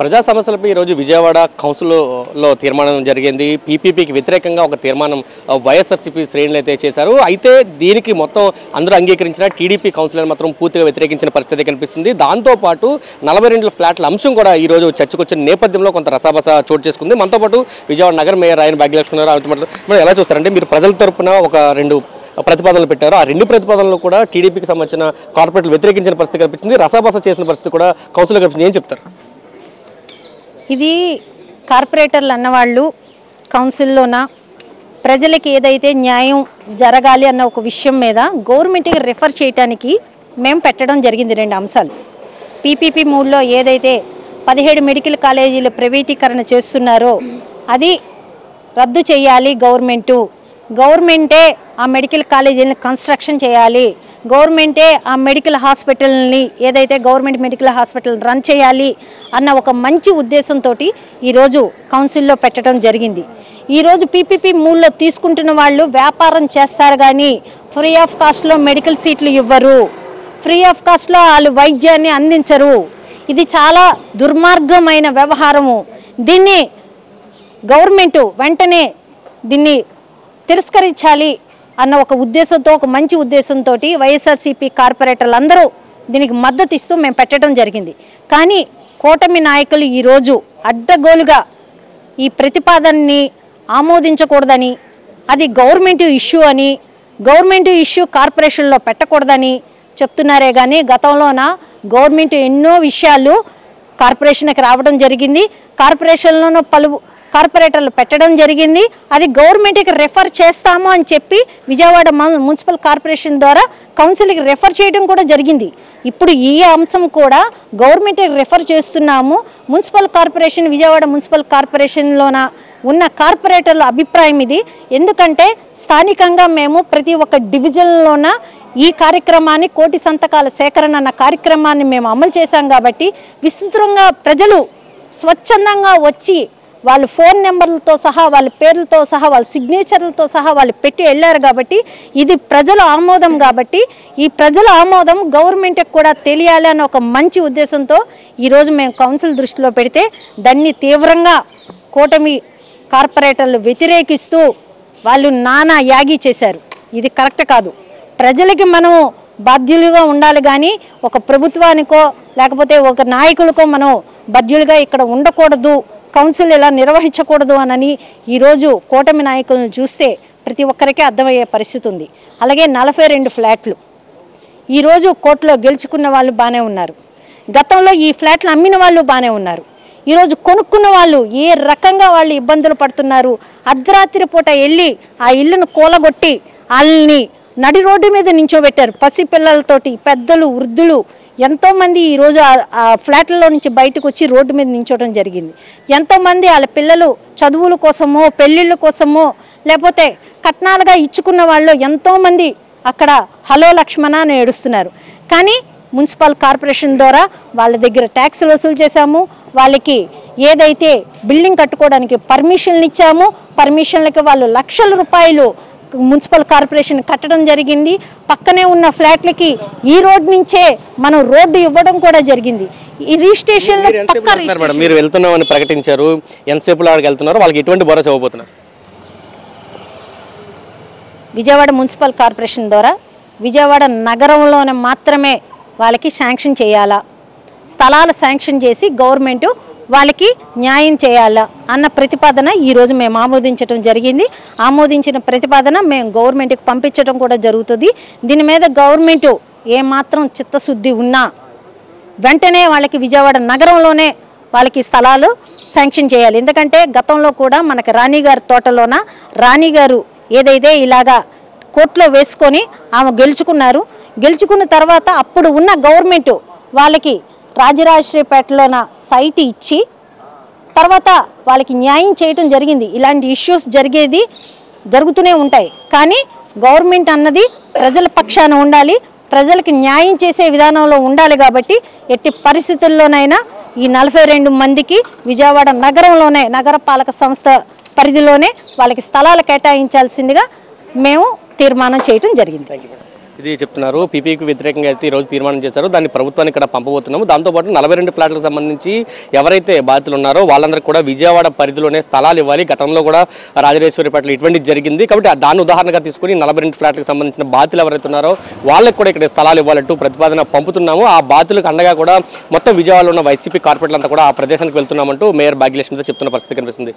ప్రజా సమస్యలపై ఈరోజు విజయవాడ కౌన్సిల్లో తీర్మానం జరిగింది. పీపీపీకి వ్యతిరేకంగా ఒక తీర్మానం వైఎస్ఆర్సీపీ శ్రేణులు అయితే చేశారు. అయితే దీనికి మొత్తం అందరూ అంగీకరించిన టీడీపీ కౌన్సిలర్ మాత్రం పూర్తిగా వ్యతిరేకించిన పరిస్థితి కనిపిస్తుంది. దాంతోపాటు 42 ఫ్లాట్ల అంశం కూడా ఈరోజు చర్చకొచ్చిన నేపథ్యంలో కొంత రసాబస చోటు చేసుకుంది. మనతో పాటు విజయవాడ నగర మేయర్ ఆయన భాగ్యలక్ష్మి గారు ఎలా చూస్తారంటే, మీరు ప్రజల తరపున ఒక 2 ప్రతిపాదనలు పెట్టారు. ఆ 2 ప్రతిపాదనలు కూడా టీడీపీకి సంబంధించిన కార్పొరేట్లు వ్యతిరేకించిన పరిస్థితి కనిపించింది. రసాబస చేసిన పరిస్థితి కూడా కౌన్సిల్లో కనిపించింది. ఏం చెప్తారు? ఇది కార్పొరేటర్లు అన్నవాళ్ళు కౌన్సిల్లోన ప్రజలకి ఏదైతే న్యాయం జరగాలి అన్న ఒక విషయం మీద గవర్నమెంట్కి రిఫర్ చేయడానికి మేము పెట్టడం జరిగింది 2 అంశాలు. పీపీపీ 3లో ఏదైతే 17 మెడికల్ కాలేజీలు ప్రైవేటీకరణ చేస్తున్నారో అది రద్దు చేయాలి. గవర్నమెంటే ఆ మెడికల్ కాలేజీలను కన్స్ట్రక్షన్ చేయాలి. గవర్నమెంటే ఆ మెడికల్ హాస్పిటల్ని ఏదైతే గవర్నమెంట్ మెడికల్ హాస్పిటల్ రన్ చేయాలి అన్న ఒక మంచి ఉద్దేశంతో ఈరోజు కౌన్సిల్లో పెట్టడం జరిగింది. ఈరోజు పీపీపీ 3లో తీసుకుంటున్న వాళ్ళు వ్యాపారం చేస్తారు కానీ ఫ్రీ ఆఫ్ కాస్ట్లో మెడికల్ సీట్లు ఇవ్వరు, ఫ్రీ ఆఫ్ కాస్ట్లో వాళ్ళు వైద్యాన్ని అందించరు. ఇది చాలా దుర్మార్గమైన వ్యవహారము. దీన్ని గవర్నమెంట్ వెంటనే దీన్ని తిరస్కరించాలి అన్న ఒక ఉద్దేశంతో, ఒక మంచి ఉద్దేశంతో వైఎస్ఆర్సీపీ కార్పొరేటర్లు అందరూ దీనికి మద్దతు ఇస్తూ మేము పెట్టడం జరిగింది. కానీ కూటమి నాయకులు ఈరోజు అడ్డగోలుగా ఈ ప్రతిపాదనని ఆమోదించకూడదని, అది గవర్నమెంట్ ఇష్యూ అని, గవర్నమెంట్ ఇష్యూ కార్పొరేషన్లో పెట్టకూడదని చెప్తున్నారే కానీ గతంలోన గవర్నమెంట్ ఎన్నో విషయాలు కార్పొరేషన్కి రావడం జరిగింది. కార్పొరేషన్లోనూ పలు కార్పొరేటర్లు పెట్టడం జరిగింది. అది గవర్నమెంట్కి రెఫర్ చేస్తాము అని చెప్పి విజయవాడ మున్సిపల్ కార్పొరేషన్ ద్వారా కౌన్సిల్కి రెఫర్ చేయడం కూడా జరిగింది. ఇప్పుడు ఈ అంశం కూడా గవర్నమెంట్కి రెఫర్ చేస్తున్నాము. మున్సిపల్ కార్పొరేషన్, విజయవాడ మున్సిపల్ కార్పొరేషన్లోన ఉన్న కార్పొరేటర్ల అభిప్రాయం ఇది. ఎందుకంటే స్థానికంగా మేము ప్రతి ఒక్క డివిజన్లోన ఈ కార్యక్రమాన్ని, కోటి సంతకాల సేకరణ అన్న కార్యక్రమాన్ని మేము అమలు చేశాం కాబట్టి విస్తృతంగా ప్రజలు స్వచ్ఛందంగా వచ్చి వాళ్ళ ఫోన్ నెంబర్లతో సహా, వాళ్ళ పేర్లతో సహా, వాళ్ళ సిగ్నేచర్లతో సహా వాళ్ళు పెట్టి వెళ్ళారు. కాబట్టి ఇది ప్రజల ఆమోదం. కాబట్టి ఈ ప్రజల ఆమోదం గవర్నమెంట్కి కూడా తెలియాలి అన్న ఒక మంచి ఉద్దేశంతో ఈరోజు మేము కౌన్సిల్ దృష్టిలో పెడితే దాన్ని తీవ్రంగా కూటమి కార్పొరేటర్లు వ్యతిరేకిస్తూ వాళ్ళు నానా యాగి చేశారు. ఇది కరెక్ట్ కాదు. ప్రజలకి మనం బాధ్యులుగా ఉండాలి కానీ ఒక ప్రభుత్వానికో లేకపోతే ఒక నాయకులకో మనం బాధ్యులుగా ఇక్కడ ఉండకూడదు, కౌన్సిల్ ఇలా నిర్వహించకూడదు అని ఈరోజు కూటమి నాయకులను చూస్తే ప్రతి ఒక్కరికి అర్థమయ్యే పరిస్థితి ఉంది. అలాగే 42 ఫ్లాట్లు ఈరోజు కోర్టులో గెలుచుకున్న వాళ్ళు బాగానే ఉన్నారు. గతంలో ఈ ఫ్లాట్లు అమ్మిన వాళ్ళు బాగానే ఉన్నారు. ఈరోజు కొనుక్కున్న వాళ్ళు ఏ రకంగా వాళ్ళు ఇబ్బందులు పడుతున్నారు. అర్ధరాత్రి పూట వెళ్ళి ఆ ఇల్లును కూలగొట్టి వాళ్ళని నడి రోడ్డు మీద నించోబెట్టారు. పసిపిల్లలతోటి, పెద్దలు, వృద్ధులు ఎంతోమంది ఈరోజు ఆ ఫ్లాట్లలో నుంచి బయటకు వచ్చి రోడ్డు మీద నించోవడం జరిగింది. ఎంతోమంది వాళ్ళ పిల్లలు చదువుల కోసమో, పెళ్ళిళ్ళ కోసమో, లేకపోతే కట్నాలుగా ఇచ్చుకున్న వాళ్ళు ఎంతోమంది అక్కడ హలో లక్ష్మణ అని ఏడుస్తున్నారు. కానీ మున్సిపల్ కార్పొరేషన్ ద్వారా వాళ్ళ దగ్గర ట్యాక్సులు వసూలు చేశాము. వాళ్ళకి ఏదైతే బిల్డింగ్ కట్టుకోవడానికి పర్మిషన్లు ఇచ్చామో పర్మిషన్లకి వాళ్ళు లక్షల రూపాయలు మున్సిపల్ కార్పొరేషన్ కట్టడం జరిగింది. పక్కనే ఉన్న ఫ్లాట్లకి ఈ రోడ్ నుంచే మనం రోడ్డు ఇవ్వడం కూడా జరిగింది. ఈ రిజిస్ట్రేషన్ మీరు వెళ్తున్నామని ప్రకటించారు. ఎంతసేపు ఆడికి వెళ్తున్నారు? వాళ్ళకి ఎటువంటి భరోసా ఇవ్వబోతున్నారు? విజయవాడ మున్సిపల్ కార్పొరేషన్ ద్వారా విజయవాడ నగరంలోనే మాత్రమే వాళ్ళకి శాంక్షన్ చేయాలా, స్థలాలు శాంక్షన్ చేసి గవర్నమెంట్ వాళ్ళకి న్యాయం చేయాలా అన్న ప్రతిపాదన ఈరోజు మేము ఆమోదించడం జరిగింది. ఆమోదించిన ప్రతిపాదన మేము గవర్నమెంట్కి పంపించడం కూడా జరుగుతుంది. దీని మీద గవర్నమెంట్ ఏమాత్రం చిత్తశుద్ధి ఉన్నా వెంటనే వాళ్ళకి విజయవాడ నగరంలోనే వాళ్ళకి స్థలాలు శాంక్షన్ చేయాలి. ఎందుకంటే గతంలో కూడా మనకి రాణిగారి తోటలోన రాణిగారు ఏదైతే ఇలాగా కోర్టులో వేసుకొని ఆమె గెలుచుకున్నారు. గెలుచుకున్న తర్వాత అప్పుడు ఉన్న గవర్నమెంట్ వాళ్ళకి రాజరాజేశ్వరిపేటలోన సైట్ ఇచ్చి తర్వాత వాళ్ళకి న్యాయం చేయటం జరిగింది. ఇలాంటి ఇష్యూస్ జరుగుతూనే ఉంటాయి. కానీ గవర్నమెంట్ అన్నది ప్రజల పక్షాన ఉండాలి, ప్రజలకు న్యాయం చేసే విధానంలో ఉండాలి. కాబట్టి ఎట్టి పరిస్థితుల్లోనైనా ఈ 42 మందికి విజయవాడ నగరంలోనే నగరపాలక సంస్థ పరిధిలోనే వాళ్ళకి స్థలాలు కేటాయించాల్సిందిగా మేము తీర్మానం చేయటం జరిగింది. ఇది చెప్తున్నారు. పీపీకి వ్యతిరేకంగా అయితే ఈరోజు తీర్మానం చేశారు. దాన్ని ప్రభుత్వానికి ఇక్కడ పంపబోతున్నాము. దాంతోపాటు 42 ఫ్లాట్లకు సంబంధించి ఎవరైతే బాధితులు ఉన్నారో వాళ్ళందరికీ కూడా విజయవాడ పరిధిలోనే స్థలాలు ఇవ్వాలి. గతంలో కూడా రాజరాజేశ్వరిపేటలో ఇటువంటి జరిగింది. కాబట్టి దాన్ని ఉదాహరణగా తీసుకుని 42 ఫ్లాట్లకు సంబంధించిన బాధితులు ఎవరైతే ఉన్నారో వాళ్ళకి కూడా ఇక్కడ స్థలాలు ఇవ్వాలంటూ ప్రతిపాదన పంపుతున్నాము. ఆ బాధితులకు అండగా కూడా మొత్తం విజయవాడలో ఉన్న వైసీపీ కార్పొరేటర్లంతా కూడా ఆ ప్రదేశానికి వెళ్తున్నామంటూ మేయర్ భాగ్యలక్ష్మితో చెప్తున్న పరిస్థితి కనిపిస్తుంది.